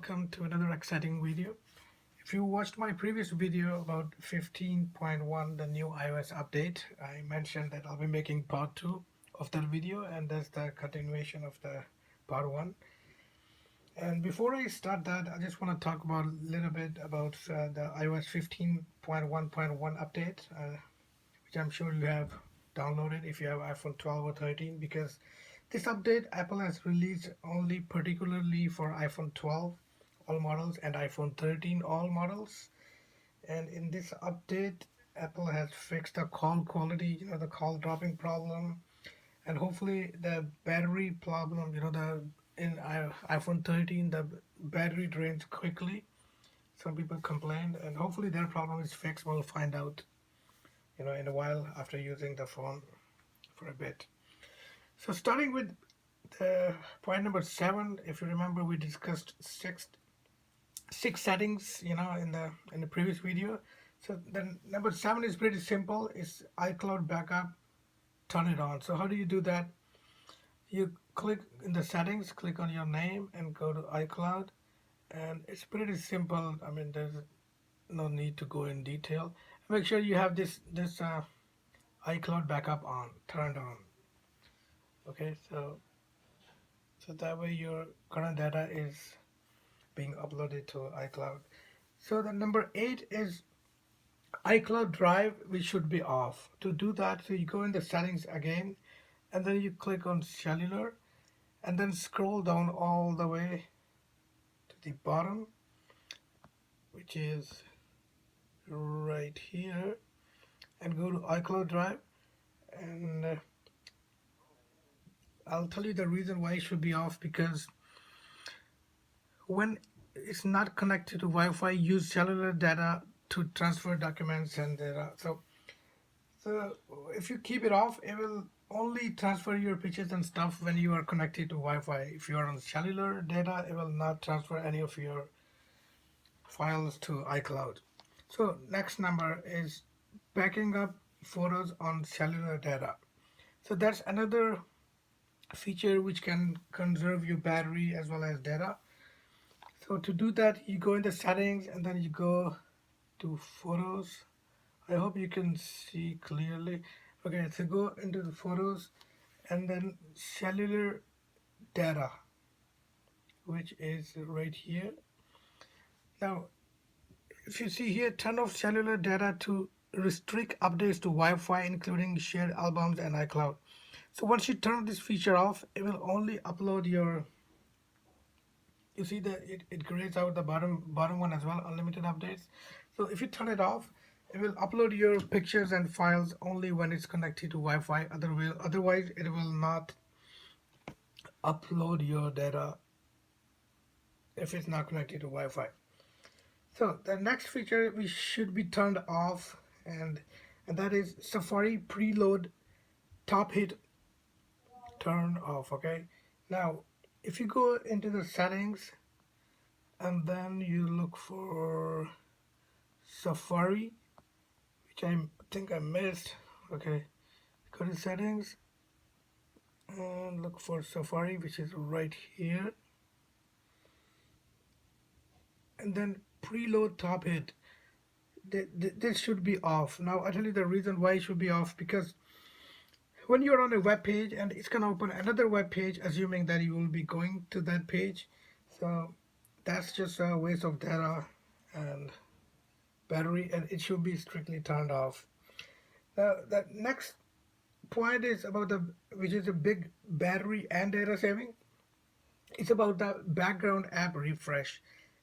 welcome to another exciting video. If you watched my previous video about 15.1, the new iOS update, I mentioned that I'll be making part 2 of that video, and that's the continuation of the part 1. And before I start that, I just want to talk about a little bit about the iOS 15.1.1 update, which I'm sure you have downloaded if you have iPhone 12 or 13, because this update Apple has released only particularly for iPhone 12 all models and iPhone 13 all models. And in this update, Apple has fixed the call quality, the call dropping problem, and hopefully the battery problem, the in iPhone 13 the battery drains quickly. Some people complained, and hopefully their problem is fixed. We'll find out, in a while after using the phone for a bit. So starting with point number 7, if you remember, we discussed six settings, in the previous video. So then number 7 is pretty simple. It's iCloud backup. Turn it on. So how do you do that? You click in the settings, click on your name, and go to iCloud. And it's pretty simple. I mean, there's no need to go in detail. Make sure you have this iCloud backup on, turned on. Okay, so that way your current data is being uploaded to iCloud. So the number 8 is iCloud Drive, which should be off. To do that, so you go in the settings again, and then you click on cellular, and then scroll down all the way to the bottom, which is right here, and go to iCloud Drive. And I'll tell you the reason why it should be off, because when it's not connected to Wi-Fi, use cellular data to transfer documents and data. So if you keep it off, it will only transfer your pictures and stuff when you are connected to Wi-Fi. If you are on cellular data, it will not transfer any of your files to iCloud. So next number is backing up photos on cellular data. So that's another feature which can conserve your battery as well as data. So to do that, you go in the settings, and then you go to photos. I hope you can see clearly. Okay, so go into the photos, and then cellular data, which is right here. Now, if you see here, turn off cellular data to restrict updates to Wi-Fi, including shared albums and iCloud. So once you turn this feature off, it will only upload your, you see that it grades out the bottom one as well, unlimited updates. So if you turn it off, it will upload your pictures and files only when it's connected to Wi-Fi. Otherwise, it will not upload your data if it's not connected to Wi-Fi. So the next feature we should be turned off, and that is Safari preload top hit turn off. Okay, now if you go into the settings and then you look for Safari, which I think I missed. Okay, go to settings and look for Safari, which is right here, and then preload top hit. This should be off. Now I'll tell you the reason why it should be off, because when you're on a web page and it's going to open another web page, assuming that you will be going to that page, so that's just a waste of data and battery, and it should be strictly turned off. Now the next point is about which is a big battery and data saving. It's about the background app refresh,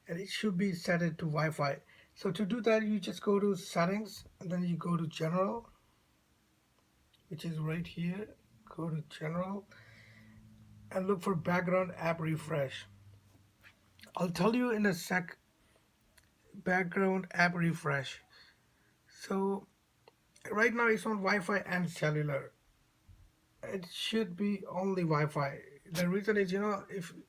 and it should be set it to Wi-Fi. So to do that, you just go to settings, and then you go to general, which is right here. Go to general and look for background app refresh. I'll tell you in a sec. Background app refresh. So right now it's on Wi-Fi and cellular. It should be only Wi-Fi. The reason is,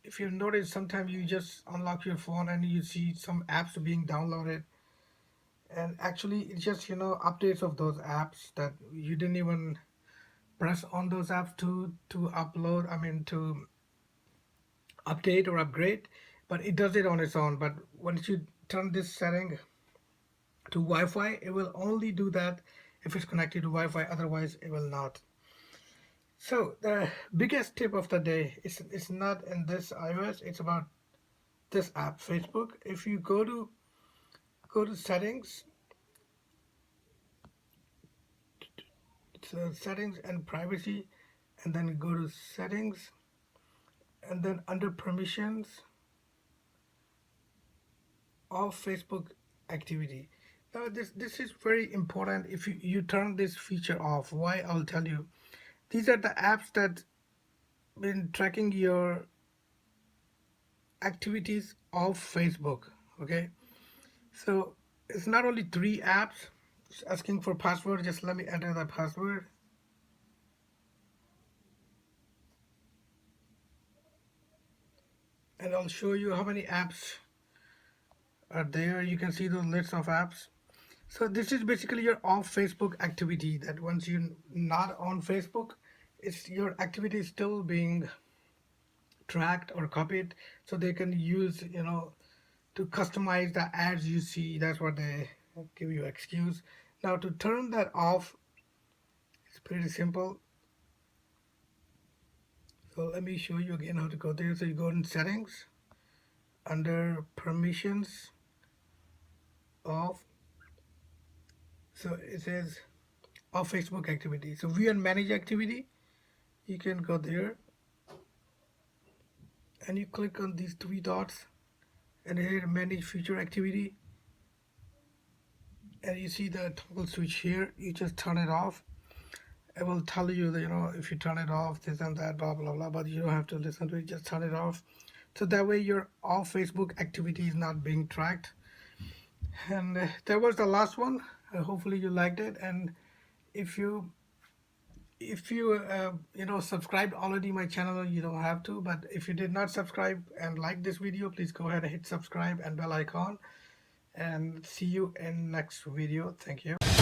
if you notice, sometimes you just unlock your phone and you see some apps being downloaded, and actually it's just updates of those apps that you didn't even press on those apps to upload, I mean to update or upgrade, but it does it on its own. But once you turn this setting to Wi-Fi, it will only do that if it's connected to Wi-Fi, otherwise it will not. So the biggest tip of the day is it's not in this iOS, it's about this app, Facebook. If you go to settings, so settings and privacy, and then go to settings, and then under permissions of Facebook activity. Now this is very important. If you turn this feature off, why, I'll tell you. These are the apps that been tracking your activities of Facebook. Okay, so it's not only three apps. It's asking for password. Just let me enter the password. And I'll show you how many apps are there. You can see the list of apps. So this is basically your off Facebook activity, that once you're not on Facebook, it's your activity is still being tracked or copied, so they can use, to customize the ads you see. That's what they give you excuse. Now to turn that off, it's pretty simple. So let me show you again how to go there. So you go in settings, under permissions of, so it says off Facebook activity. So view and manage activity, you can go there and you click on these three dots and here manage future activity, and you see the toggle switch here. You just turn it off. It will tell you that if you turn it off, this and that, blah blah blah, but you don't have to listen to it. Just turn it off, so that way your off Facebook activity is not being tracked. And that was the last one. Hopefully you liked it, and if you subscribed already my channel, you don't have to, but if you did not subscribe and like this video, please go ahead and hit subscribe and bell icon, and see you in next video. Thank you.